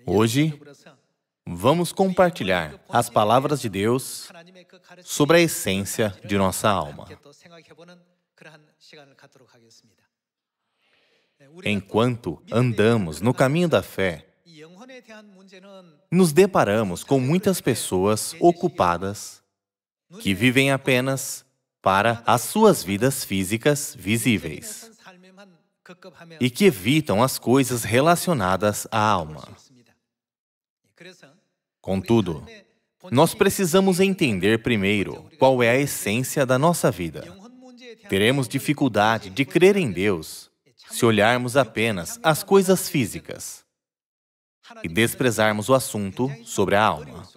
Hoje, vamos compartilhar as palavras de Deus sobre a essência de nossa alma. Enquanto andamos no caminho da fé, nos deparamos com muitas pessoas ocupadas que vivem apenas para as suas vidas físicas visíveis e que evitam as coisas relacionadas à alma. Contudo, nós precisamos entender primeiro qual é a essência da nossa vida. Teremos dificuldade de crer em Deus se olharmos apenas as coisas físicas e desprezarmos o assunto sobre a alma.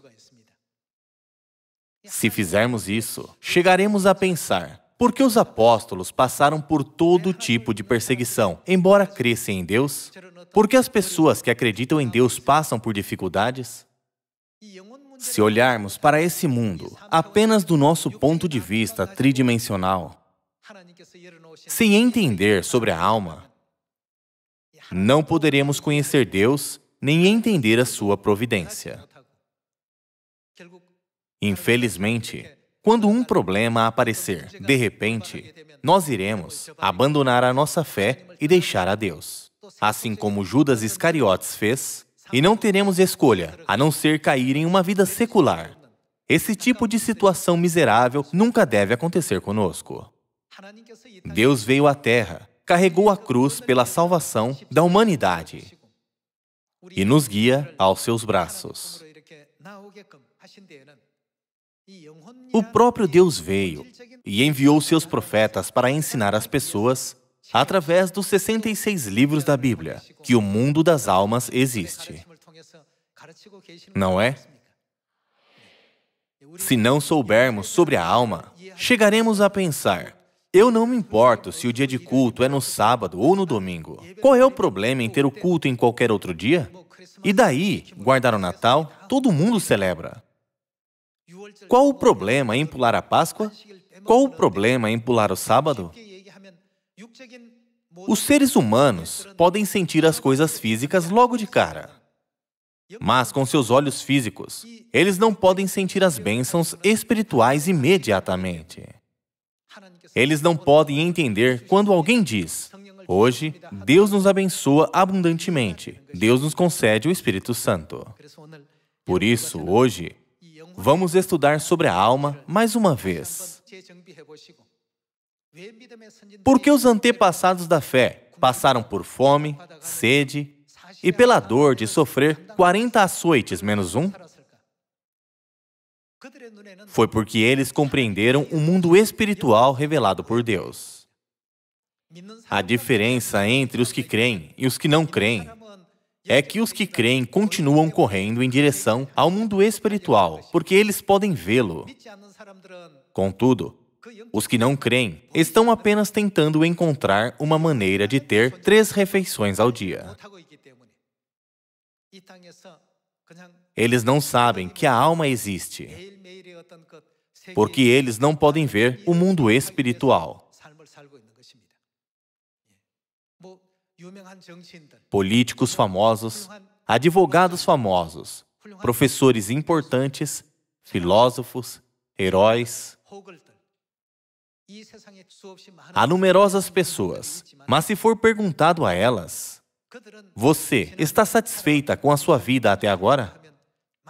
Se fizermos isso, chegaremos a pensar: por que os apóstolos passaram por todo tipo de perseguição, embora crescem em Deus? Por que as pessoas que acreditam em Deus passam por dificuldades? Se olharmos para esse mundo apenas do nosso ponto de vista tridimensional, sem entender sobre a alma, não poderemos conhecer Deus nem entender a sua providência. Infelizmente, quando um problema aparecer, de repente, nós iremos abandonar a nossa fé e deixar a Deus, assim como Judas Iscariotes fez, e não teremos escolha, a não ser cair em uma vida secular. Esse tipo de situação miserável nunca deve acontecer conosco. Deus veio à Terra, carregou a cruz pela salvação da humanidade e nos guia aos seus braços. O próprio Deus veio e enviou seus profetas para ensinar as pessoas, através dos 66 livros da Bíblia, que o mundo das almas existe. Não é? Se não soubermos sobre a alma, chegaremos a pensar: eu não me importo se o dia de culto é no sábado ou no domingo. Qual é o problema em ter o culto em qualquer outro dia? E daí, guardar o Natal, todo mundo celebra. Qual o problema em pular a Páscoa? Qual o problema em pular o sábado? Os seres humanos podem sentir as coisas físicas logo de cara, mas com seus olhos físicos, eles não podem sentir as bênçãos espirituais imediatamente. Eles não podem entender quando alguém diz: hoje, Deus nos abençoa abundantemente, Deus nos concede o Espírito Santo. Por isso, hoje, vamos estudar sobre a alma mais uma vez. Porque os antepassados da fé passaram por fome, sede e pela dor de sofrer 40 açoites menos um? Foi porque eles compreenderam o mundo espiritual revelado por Deus. A diferença entre os que creem e os que não creem é que os que creem continuam correndo em direção ao mundo espiritual, porque eles podem vê-lo. Contudo, os que não creem estão apenas tentando encontrar uma maneira de ter 3 refeições ao dia. Eles não sabem que a alma existe, porque eles não podem ver o mundo espiritual. Políticos famosos, advogados famosos, professores importantes, filósofos, heróis. Há numerosas pessoas, mas se for perguntado a elas: você está satisfeita com a sua vida até agora?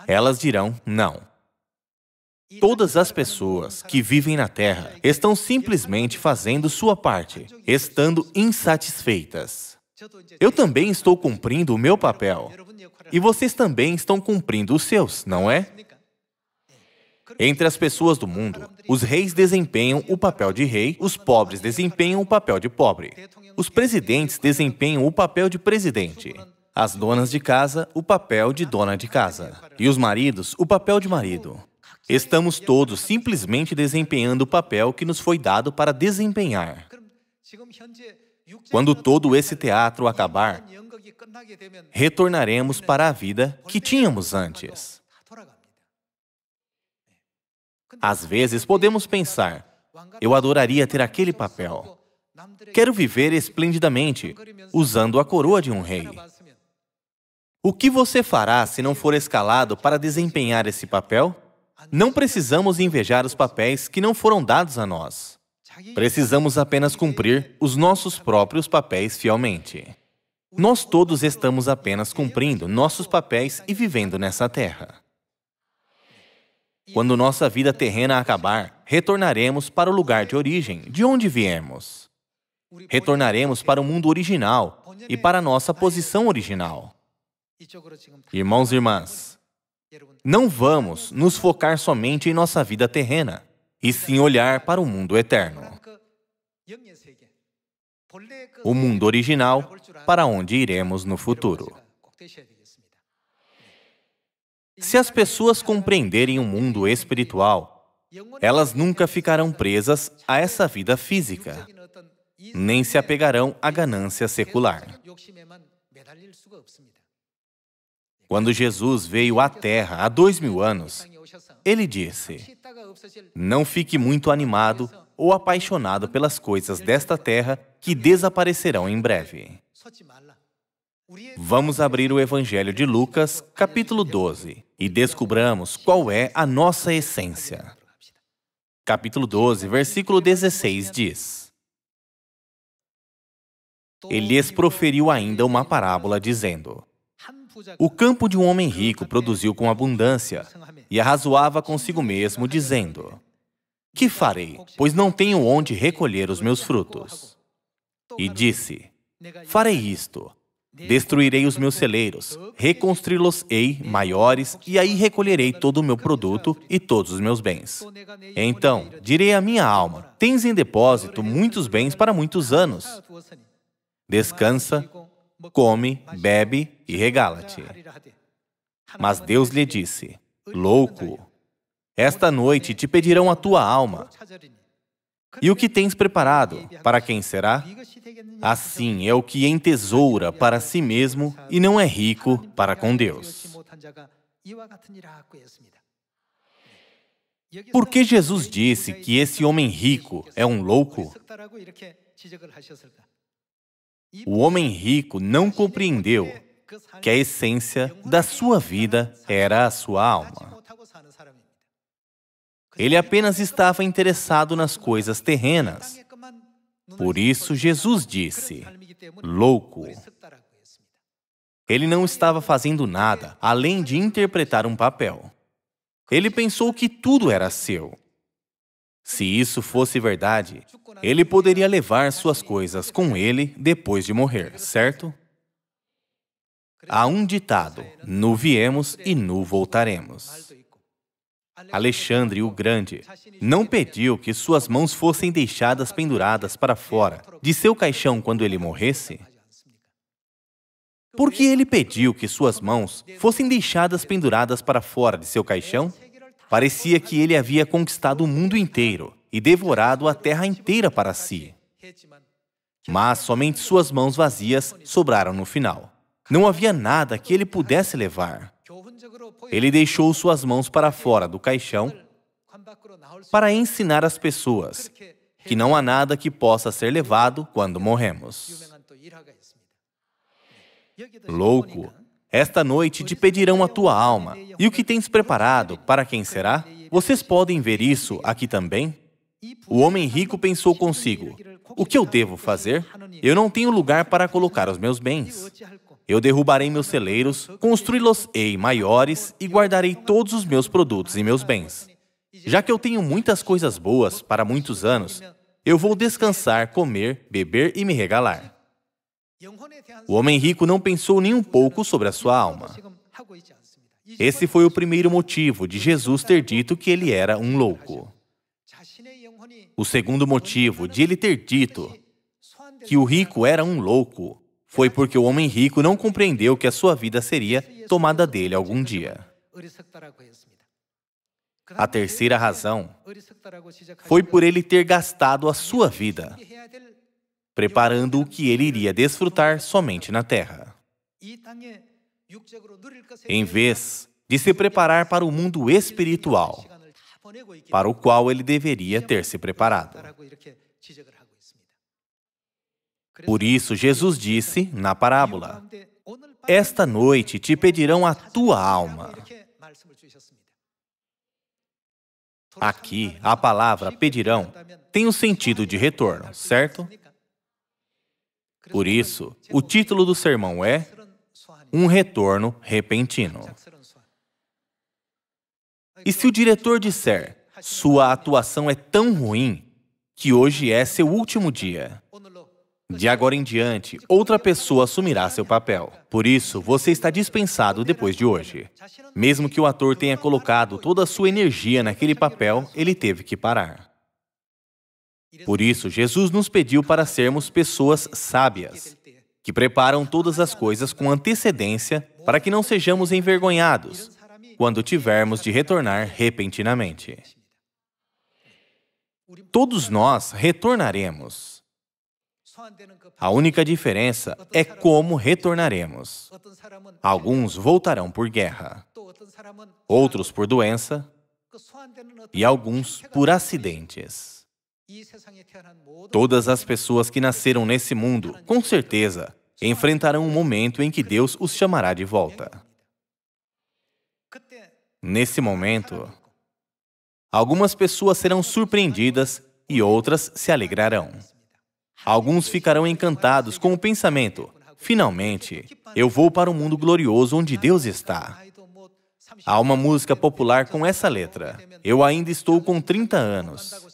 Elas dirão não. Todas as pessoas que vivem na Terra estão simplesmente fazendo sua parte, estando insatisfeitas. Eu também estou cumprindo o meu papel, e vocês também estão cumprindo os seus, não é? Entre as pessoas do mundo, os reis desempenham o papel de rei, os pobres desempenham o papel de pobre. Os presidentes desempenham o papel de presidente. As donas de casa, o papel de dona de casa. E os maridos, o papel de marido. Estamos todos simplesmente desempenhando o papel que nos foi dado para desempenhar. Quando todo esse teatro acabar, retornaremos para a vida que tínhamos antes. Às vezes podemos pensar: eu adoraria ter aquele papel. Quero viver esplendidamente, usando a coroa de um rei. O que você fará se não for escalado para desempenhar esse papel? Não precisamos invejar os papéis que não foram dados a nós. Precisamos apenas cumprir os nossos próprios papéis fielmente. Nós todos estamos apenas cumprindo nossos papéis e vivendo nessa terra. Quando nossa vida terrena acabar, retornaremos para o lugar de origem, de onde viemos. Retornaremos para o mundo original e para a nossa posição original. Irmãos e irmãs, não vamos nos focar somente em nossa vida terrena, e sim olhar para o mundo eterno. O mundo original, para onde iremos no futuro. Se as pessoas compreenderem o mundo espiritual, elas nunca ficarão presas a essa vida física, nem se apegarão à ganância secular. Quando Jesus veio à Terra há 2000 anos, ele disse: não fique muito animado ou apaixonado pelas coisas desta terra que desaparecerão em breve. Vamos abrir o Evangelho de Lucas, capítulo 12, e descubramos qual é a nossa essência. Capítulo 12, versículo 16 diz: ele lhes proferiu ainda uma parábola, dizendo: o campo de um homem rico produziu com abundância, e arrazoava consigo mesmo, dizendo: que farei, pois não tenho onde recolher os meus frutos? E disse: farei isto: destruirei os meus celeiros, reconstruí-los-ei maiores, e aí recolherei todo o meu produto e todos os meus bens. Então direi à minha alma: tens em depósito muitos bens para muitos anos. Descansa, come, bebe e regala-te. Mas Deus lhe disse: louco, esta noite te pedirão a tua alma. E o que tens preparado, para quem será? Assim é o que entesoura para si mesmo e não é rico para com Deus. Por que Jesus disse que esse homem rico é um louco? O homem rico não compreendeu que a essência da sua vida era a sua alma. Ele apenas estava interessado nas coisas terrenas. Por isso, Jesus disse: louco. Ele não estava fazendo nada além de interpretar um papel. Ele pensou que tudo era seu. Se isso fosse verdade, ele poderia levar suas coisas com ele depois de morrer, certo? Há um ditado: nu viemos e nu voltaremos. Alexandre o Grande não pediu que suas mãos fossem deixadas penduradas para fora de seu caixão quando ele morresse? Por que ele pediu que suas mãos fossem deixadas penduradas para fora de seu caixão? Parecia que ele havia conquistado o mundo inteiro e devorado a terra inteira para si. Mas somente suas mãos vazias sobraram no final. Não havia nada que ele pudesse levar. Ele deixou suas mãos para fora do caixão para ensinar às pessoas que não há nada que possa ser levado quando morremos. Louco, esta noite te pedirão a tua alma. E o que tens preparado, para quem será? Vocês podem ver isso aqui também? O homem rico pensou consigo: o que eu devo fazer? Eu não tenho lugar para colocar os meus bens. Eu derrubarei meus celeiros, construí-los-ei maiores e guardarei todos os meus produtos e meus bens. Já que eu tenho muitas coisas boas para muitos anos, eu vou descansar, comer, beber e me regalar. O homem rico não pensou nem um pouco sobre a sua alma. Esse foi o primeiro motivo de Jesus ter dito que ele era um louco. O segundo motivo de ele ter dito que o rico era um louco foi porque o homem rico não compreendeu que a sua vida seria tomada dele algum dia. A terceira razão foi por ele ter gastado a sua vida preparando o que ele iria desfrutar somente na terra. Em vez de se preparar para o mundo espiritual, para o qual ele deveria ter se preparado. Por isso, Jesus disse na parábola: Esta noite te pedirão a tua alma. Aqui, a palavra pedirão tem o sentido de retorno, certo? Por isso, o título do sermão é Um Retorno Repentino. E se o diretor disser, sua atuação é tão ruim que hoje é seu último dia, de agora em diante, outra pessoa assumirá seu papel. Por isso, você está dispensado depois de hoje. Mesmo que o ator tenha colocado toda a sua energia naquele papel, ele teve que parar. Por isso, Jesus nos pediu para sermos pessoas sábias, que preparam todas as coisas com antecedência para que não sejamos envergonhados quando tivermos de retornar repentinamente. Todos nós retornaremos. A única diferença é como retornaremos. Alguns voltarão por guerra, outros por doença e alguns por acidentes. Todas as pessoas que nasceram nesse mundo, com certeza, enfrentarão um momento em que Deus os chamará de volta. Nesse momento, algumas pessoas serão surpreendidas e outras se alegrarão. Alguns ficarão encantados com o pensamento, finalmente, eu vou para o mundo glorioso onde Deus está. Há uma música popular com essa letra, eu ainda estou com 30 anos.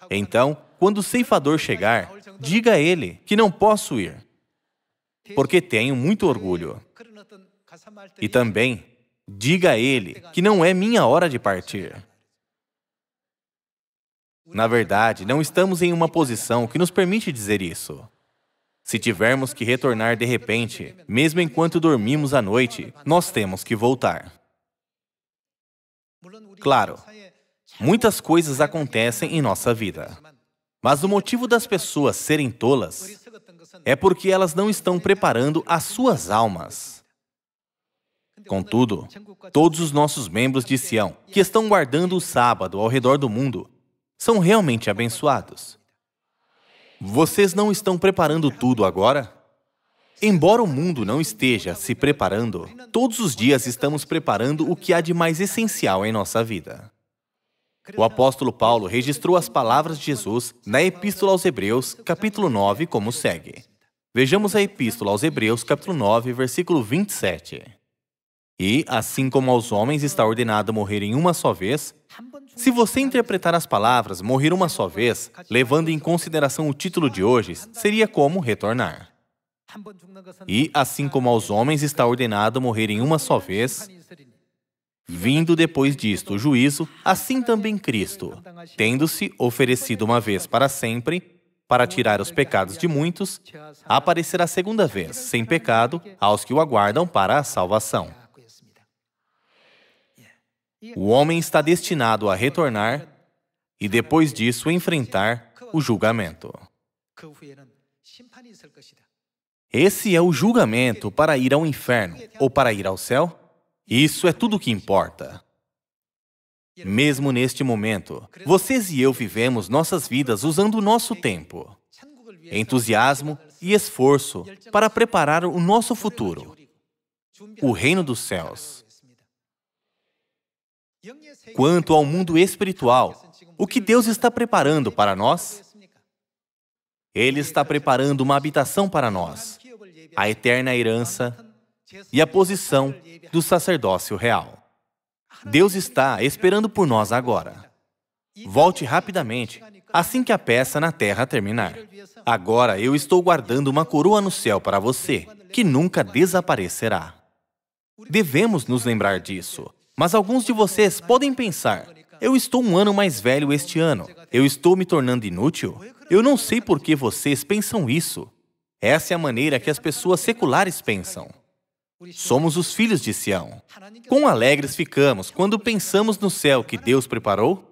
Então, quando o ceifador chegar, diga a ele que não posso ir, porque tenho muito orgulho. E também, diga a ele que não é minha hora de partir. Na verdade, não estamos em uma posição que nos permite dizer isso. Se tivermos que retornar de repente, mesmo enquanto dormimos à noite, nós temos que voltar. Claro, muitas coisas acontecem em nossa vida, mas o motivo das pessoas serem tolas é porque elas não estão preparando as suas almas. Contudo, todos os nossos membros de Sião, que estão guardando o sábado ao redor do mundo, são realmente abençoados. Vocês não estão preparando tudo agora? Embora o mundo não esteja se preparando, todos os dias estamos preparando o que há de mais essencial em nossa vida. O apóstolo Paulo registrou as palavras de Jesus na Epístola aos Hebreus, capítulo 9, como segue. Vejamos a Epístola aos Hebreus, capítulo 9, versículo 27. E, assim como aos homens está ordenado morrer em uma só vez, se você interpretar as palavras morrer uma só vez, levando em consideração o título de hoje, seria como retornar. E, assim como aos homens está ordenado morrer em uma só vez, vindo depois disto o juízo, assim também Cristo, tendo-se oferecido uma vez para sempre, para tirar os pecados de muitos, aparecerá segunda vez, sem pecado, aos que o aguardam para a salvação. O homem está destinado a retornar e, depois disso, enfrentar o julgamento. Esse é o julgamento para ir ao inferno ou para ir ao céu? Isso é tudo o que importa. Mesmo neste momento, vocês e eu vivemos nossas vidas usando o nosso tempo, entusiasmo e esforço para preparar o nosso futuro, o reino dos céus. Quanto ao mundo espiritual, o que Deus está preparando para nós? Ele está preparando uma habitação para nós, a eterna herança e a posição do sacerdócio real. Deus está esperando por nós agora. Volte rapidamente, assim que a peça na terra terminar. Agora eu estou guardando uma coroa no céu para você, que nunca desaparecerá. Devemos nos lembrar disso. Mas alguns de vocês podem pensar, eu estou um ano mais velho este ano, eu estou me tornando inútil? Eu não sei por que vocês pensam isso. Essa é a maneira que as pessoas seculares pensam. Somos os filhos de Sião. Quão alegres ficamos quando pensamos no céu que Deus preparou?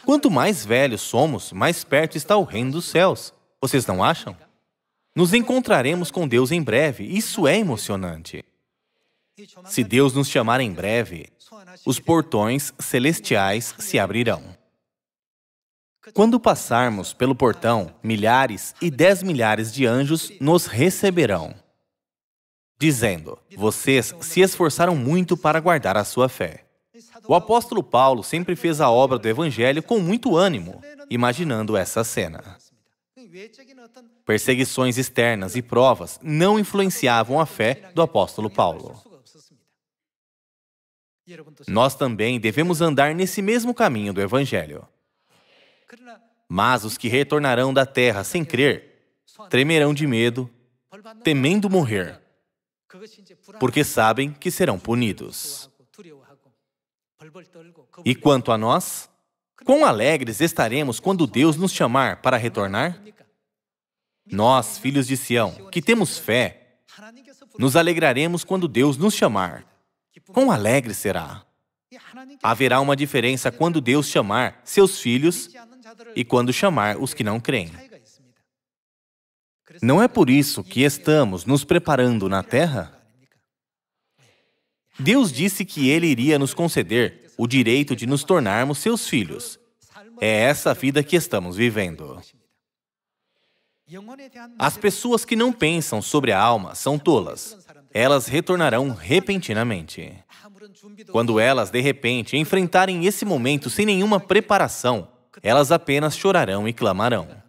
Quanto mais velhos somos, mais perto está o reino dos céus. Vocês não acham? Nos encontraremos com Deus em breve, isso é emocionante. Se Deus nos chamar em breve, os portões celestiais se abrirão. Quando passarmos pelo portão, milhares e 10 milhares de anjos nos receberão. dizendo: vocês se esforçaram muito para guardar a sua fé. O apóstolo Paulo sempre fez a obra do Evangelho com muito ânimo, imaginando essa cena. Perseguições externas e provas não influenciavam a fé do apóstolo Paulo. Nós também devemos andar nesse mesmo caminho do Evangelho. Mas os que retornarão da terra sem crer, tremerão de medo, temendo morrer, porque sabem que serão punidos. E quanto a nós, quão alegres estaremos quando Deus nos chamar para retornar? Nós, filhos de Sião, que temos fé, nos alegraremos quando Deus nos chamar. Quão alegre será? Haverá uma diferença quando Deus chamar seus filhos e quando chamar os que não creem. Não é por isso que estamos nos preparando na terra? Deus disse que Ele iria nos conceder o direito de nos tornarmos seus filhos. É essa vida que estamos vivendo. As pessoas que não pensam sobre a alma são tolas. Elas retornarão repentinamente. Quando elas, de repente, enfrentarem esse momento sem nenhuma preparação, elas apenas chorarão e clamarão.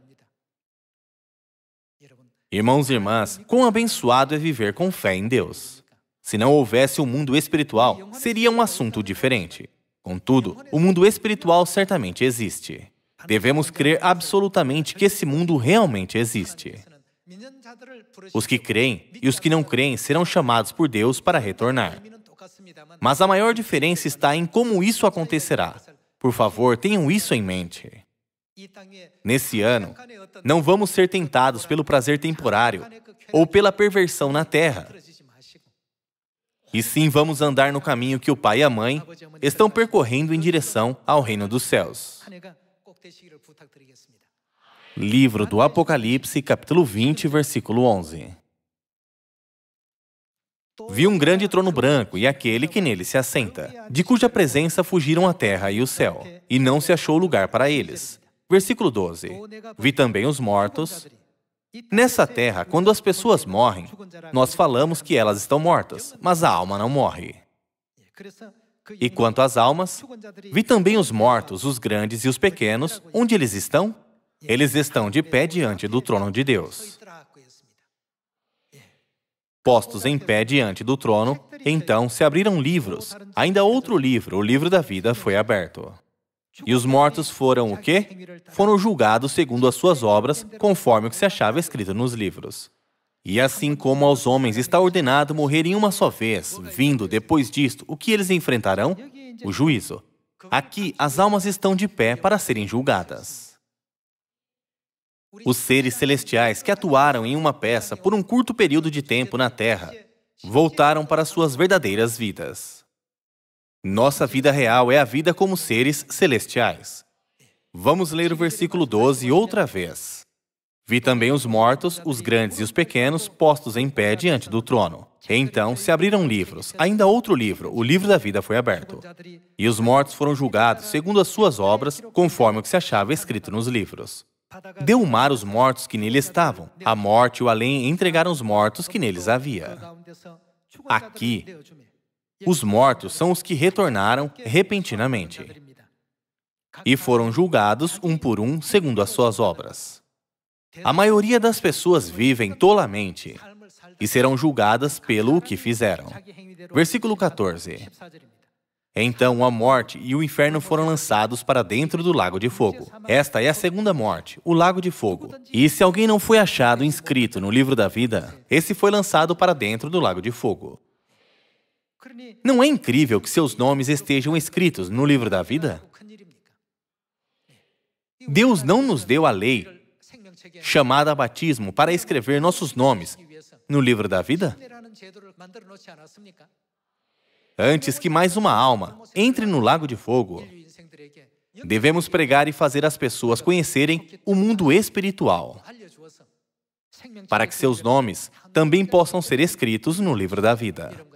Irmãos e irmãs, quão abençoado é viver com fé em Deus. Se não houvesse um mundo espiritual, seria um assunto diferente. Contudo, o mundo espiritual certamente existe. Devemos crer absolutamente que esse mundo realmente existe. Os que creem e os que não creem serão chamados por Deus para retornar. Mas a maior diferença está em como isso acontecerá. Por favor, tenham isso em mente. Nesse ano, não vamos ser tentados pelo prazer temporário ou pela perversão na terra. E sim, vamos andar no caminho que o pai e a mãe estão percorrendo em direção ao reino dos céus. Livro do Apocalipse, capítulo 20, versículo 11. Vi um grande trono branco e aquele que nele se assenta, de cuja presença fugiram a terra e o céu, e não se achou lugar para eles. Versículo 12. Vi também os mortos. Nessa terra, quando as pessoas morrem, nós falamos que elas estão mortas, mas a alma não morre. E quanto às almas, vi também os mortos, os grandes e os pequenos, onde eles estão? Eles estão de pé diante do trono de Deus. Postos em pé diante do trono, então se abriram livros. Ainda outro livro, o livro da vida, foi aberto. E os mortos foram o quê? Foram julgados segundo as suas obras, conforme o que se achava escrito nos livros. E assim como aos homens está ordenado morrerem uma só vez, vindo depois disto, o que eles enfrentarão? O juízo. Aqui, as almas estão de pé para serem julgadas. Os seres celestiais que atuaram em uma peça por um curto período de tempo na Terra, voltaram para suas verdadeiras vidas. Nossa vida real é a vida como seres celestiais. Vamos ler o versículo 12 outra vez. Vi também os mortos, os grandes e os pequenos, postos em pé diante do trono. Então se abriram livros. Ainda outro livro, o livro da vida, foi aberto. E os mortos foram julgados segundo as suas obras, conforme o que se achava escrito nos livros. Deu o mar os mortos que nele estavam. A morte e o além entregaram os mortos que neles havia. Aqui, os mortos são os que retornaram repentinamente e foram julgados um por um segundo as suas obras. A maioria das pessoas vivem tolamente e serão julgadas pelo que fizeram. Versículo 14. Então a morte e o inferno foram lançados para dentro do lago de fogo. Esta é a segunda morte, o lago de fogo. E se alguém não foi achado inscrito no livro da vida, esse foi lançado para dentro do lago de fogo. Não é incrível que seus nomes estejam escritos no livro da vida? Deus não nos deu a lei, chamada batismo, para escrever nossos nomes no livro da vida? Antes que mais uma alma entre no lago de fogo, devemos pregar e fazer as pessoas conhecerem o mundo espiritual, para que seus nomes também possam ser escritos no livro da vida.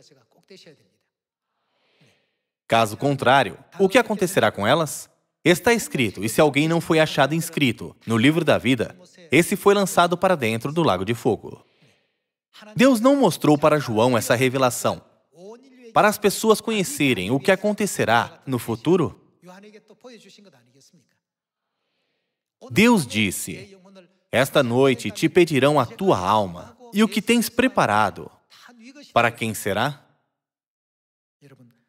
Caso contrário, o que acontecerá com elas? Está escrito, e se alguém não foi achado inscrito no livro da vida, esse foi lançado para dentro do lago de fogo. Deus não mostrou para João essa revelação para as pessoas conhecerem o que acontecerá no futuro? Deus disse: esta noite te pedirão a tua alma, e o que tens preparado, para quem será?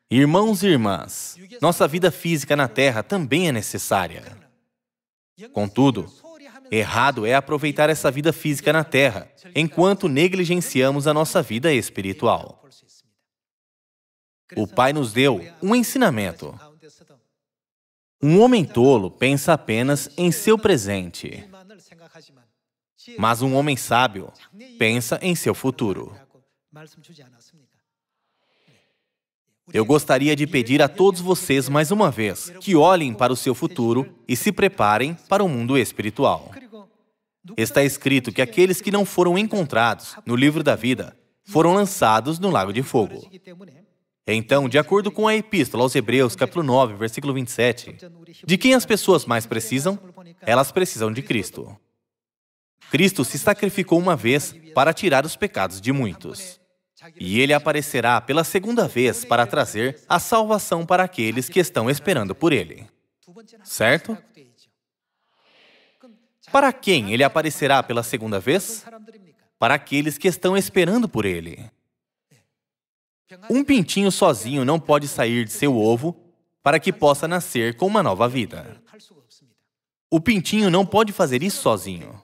Irmãos e irmãs, nossa vida física na Terra também é necessária. Contudo, errado é aproveitar essa vida física na Terra, enquanto negligenciamos a nossa vida espiritual. O Pai nos deu um ensinamento. Um homem tolo pensa apenas em seu presente, mas um homem sábio pensa em seu futuro. Eu gostaria de pedir a todos vocês mais uma vez que olhem para o seu futuro e se preparem para o mundo espiritual. Está escrito que aqueles que não foram encontrados no livro da vida foram lançados no lago de fogo. Então, de acordo com a Epístola aos Hebreus, capítulo 9, versículo 27, de quem as pessoas mais precisam? Elas precisam de Cristo. Cristo se sacrificou uma vez para tirar os pecados de muitos. E Ele aparecerá pela segunda vez para trazer a salvação para aqueles que estão esperando por Ele. Certo? Para quem Ele aparecerá pela segunda vez? Para aqueles que estão esperando por Ele. Um pintinho sozinho não pode sair de seu ovo para que possa nascer com uma nova vida. O pintinho não pode fazer isso sozinho.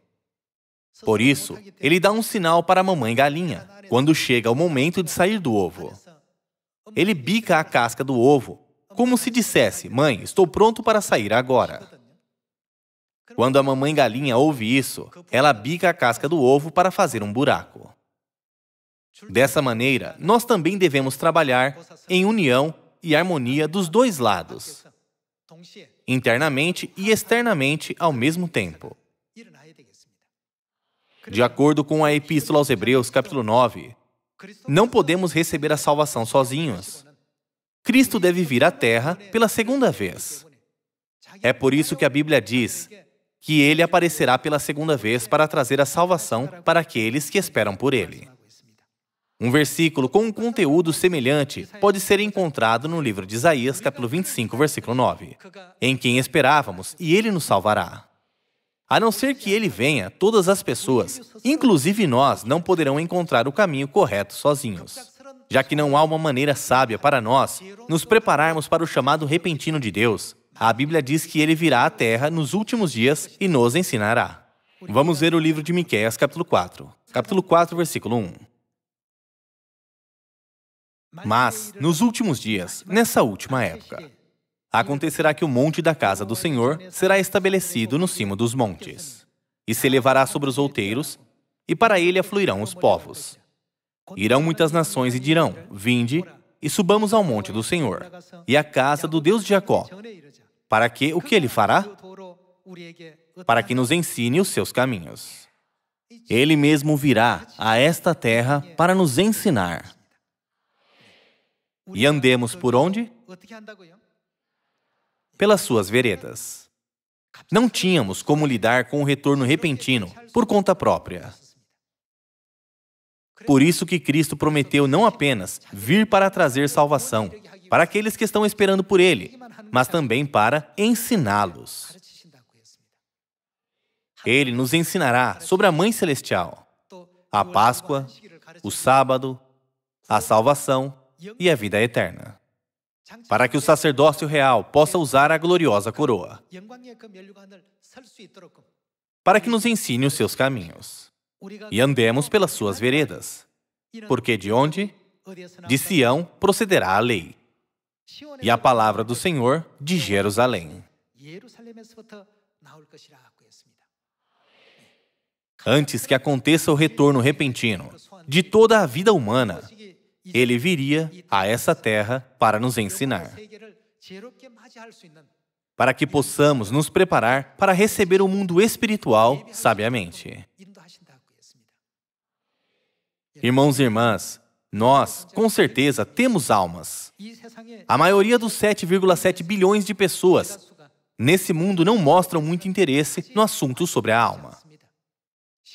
Por isso, ele dá um sinal para a mamãe galinha, quando chega o momento de sair do ovo. Ele bica a casca do ovo, como se dissesse: mãe, estou pronto para sair agora. Quando a mamãe galinha ouve isso, ela bica a casca do ovo para fazer um buraco. Dessa maneira, nós também devemos trabalhar em união e harmonia dos dois lados, internamente e externamente ao mesmo tempo. De acordo com a Epístola aos Hebreus, capítulo 9, não podemos receber a salvação sozinhos. Cristo deve vir à Terra pela segunda vez. É por isso que a Bíblia diz que Ele aparecerá pela segunda vez para trazer a salvação para aqueles que esperam por Ele. Um versículo com um conteúdo semelhante pode ser encontrado no livro de Isaías, capítulo 25, versículo 9. Em quem esperávamos, e Ele nos salvará. A não ser que Ele venha, todas as pessoas, inclusive nós, não poderão encontrar o caminho correto sozinhos. Já que não há uma maneira sábia para nós nos prepararmos para o chamado repentino de Deus, a Bíblia diz que Ele virá à Terra nos últimos dias e nos ensinará. Vamos ver o livro de Miqueias, capítulo 4. Capítulo 4, versículo 1. Mas, nos últimos dias, nessa última época, acontecerá que o monte da casa do Senhor será estabelecido no cimo dos montes, e se elevará sobre os outeiros, e para ele afluirão os povos. Irão muitas nações e dirão: vinde, e subamos ao monte do Senhor, e à casa do Deus de Jacó. Para que o que ele fará? Para que nos ensine os seus caminhos. Ele mesmo virá a esta terra para nos ensinar. E andemos por onde? Pelas suas veredas. Não tínhamos como lidar com o retorno repentino por conta própria. Por isso que Cristo prometeu não apenas vir para trazer salvação para aqueles que estão esperando por Ele, mas também para ensiná-los. Ele nos ensinará sobre a Mãe Celestial, a Páscoa, o sábado, a salvação e a vida eterna, para que o sacerdócio real possa usar a gloriosa coroa, para que nos ensine os seus caminhos, e andemos pelas suas veredas, porque de onde? De Sião procederá a lei, e a palavra do Senhor de Jerusalém. Antes que aconteça o retorno repentino de toda a vida humana, Ele viria a essa terra para nos ensinar, para que possamos nos preparar para receber o mundo espiritual sabiamente. Irmãos e irmãs, nós, com certeza, temos almas. A maioria dos 7,7 bilhões de pessoas nesse mundo não mostram muito interesse no assunto sobre a alma.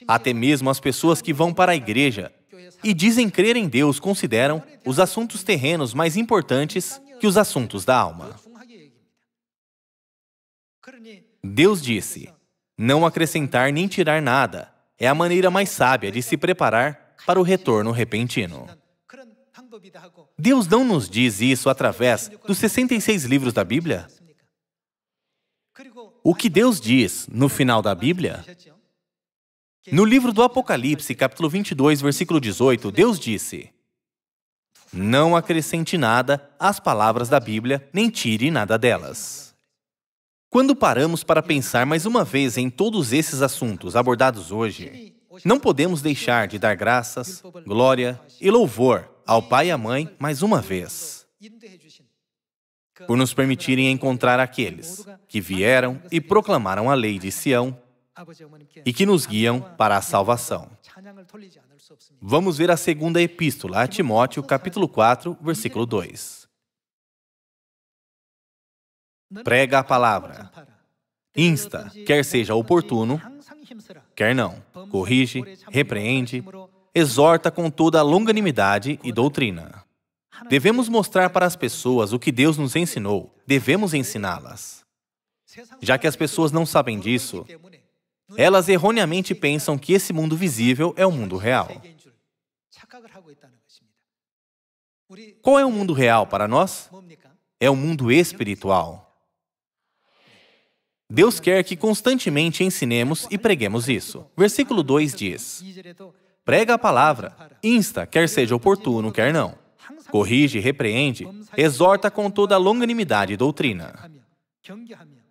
Até mesmo as pessoas que vão para a igreja e dizem crer em Deus consideram os assuntos terrenos mais importantes que os assuntos da alma. Deus disse: não acrescentar nem tirar nada é a maneira mais sábia de se preparar para o retorno repentino. Deus não nos diz isso através dos 66 livros da Bíblia? O que Deus diz no final da Bíblia? No livro do Apocalipse, capítulo 22, versículo 18, Deus disse: não acrescente nada às palavras da Bíblia, nem tire nada delas. Quando paramos para pensar mais uma vez em todos esses assuntos abordados hoje, não podemos deixar de dar graças, glória e louvor ao Pai e à Mãe mais uma vez, por nos permitirem encontrar aqueles que vieram e proclamaram a lei de Sião e que nos guiam para a salvação. Vamos ver a segunda epístola a Timóteo, capítulo 4, versículo 2. Prega a palavra. Insta, quer seja oportuno, quer não. Corrige, repreende, exorta com toda a longanimidade e doutrina. Devemos mostrar para as pessoas o que Deus nos ensinou. Devemos ensiná-las. Já que as pessoas não sabem disso, elas erroneamente pensam que esse mundo visível é o mundo real. Qual é o mundo real para nós? É o mundo espiritual. Deus quer que constantemente ensinemos e preguemos isso. Versículo 2 diz: prega a palavra, insta, quer seja oportuno, quer não. Corrige, repreende, exorta com toda a longanimidade e doutrina.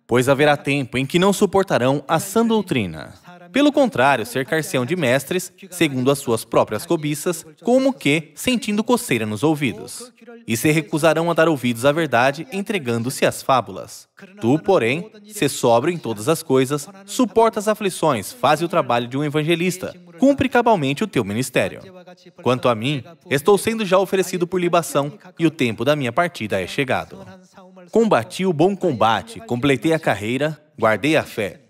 Pois haverá tempo em que não suportarão a sã doutrina. Pelo contrário, cercar-se-ão de mestres, segundo as suas próprias cobiças, como que, sentindo coceira nos ouvidos. E se recusarão a dar ouvidos à verdade, entregando-se às fábulas. Tu, porém, sê sóbrio em todas as coisas, suporta as aflições, faze o trabalho de um evangelista, cumpre cabalmente o teu ministério. Quanto a mim, estou sendo já oferecido por libação, e o tempo da minha partida é chegado. Combati o bom combate, completei a carreira, guardei a fé.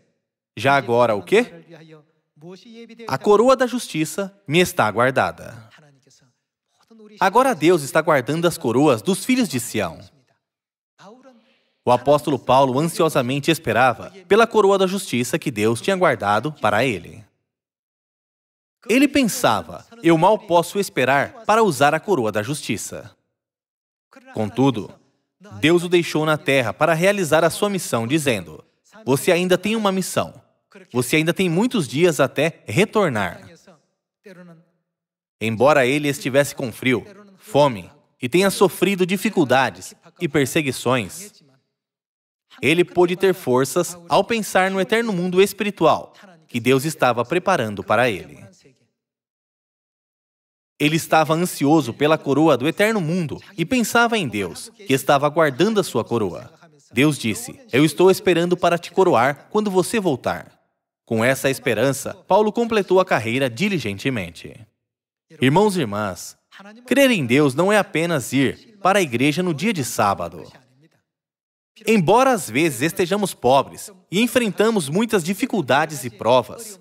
Já agora o quê? A coroa da justiça me está guardada. Agora Deus está guardando as coroas dos filhos de Sião. O apóstolo Paulo ansiosamente esperava pela coroa da justiça que Deus tinha guardado para ele. Ele pensava: eu mal posso esperar para usar a coroa da justiça. Contudo, Deus o deixou na terra para realizar a sua missão, dizendo: você ainda tem uma missão. Você ainda tem muitos dias até retornar. Embora ele estivesse com frio, fome e tenha sofrido dificuldades e perseguições, ele pôde ter forças ao pensar no eterno mundo espiritual que Deus estava preparando para ele. Ele estava ansioso pela coroa do eterno mundo e pensava em Deus, que estava guardando a sua coroa. Deus disse: eu estou esperando para te coroar quando você voltar. Com essa esperança, Paulo completou a carreira diligentemente. Irmãos e irmãs, crer em Deus não é apenas ir para a igreja no dia de sábado. Embora às vezes estejamos pobres e enfrentamos muitas dificuldades e provas,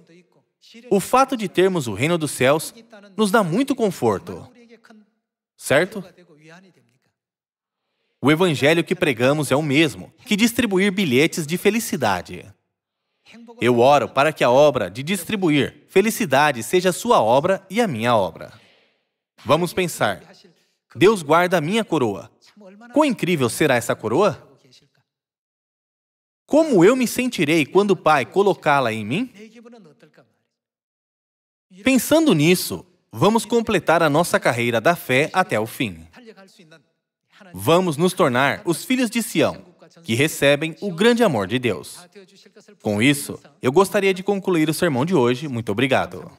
o fato de termos o reino dos céus nos dá muito conforto, certo? O evangelho que pregamos é o mesmo que distribuir bilhetes de felicidade. Eu oro para que a obra de distribuir felicidade seja a sua obra e a minha obra. Vamos pensar. Deus guarda a minha coroa. Quão incrível será essa coroa? Como eu me sentirei quando o Pai colocá-la em mim? Pensando nisso, vamos completar a nossa carreira da fé até o fim. Vamos nos tornar os filhos de Sião, que recebem o grande amor de Deus. Com isso, eu gostaria de concluir o sermão de hoje. Muito obrigado.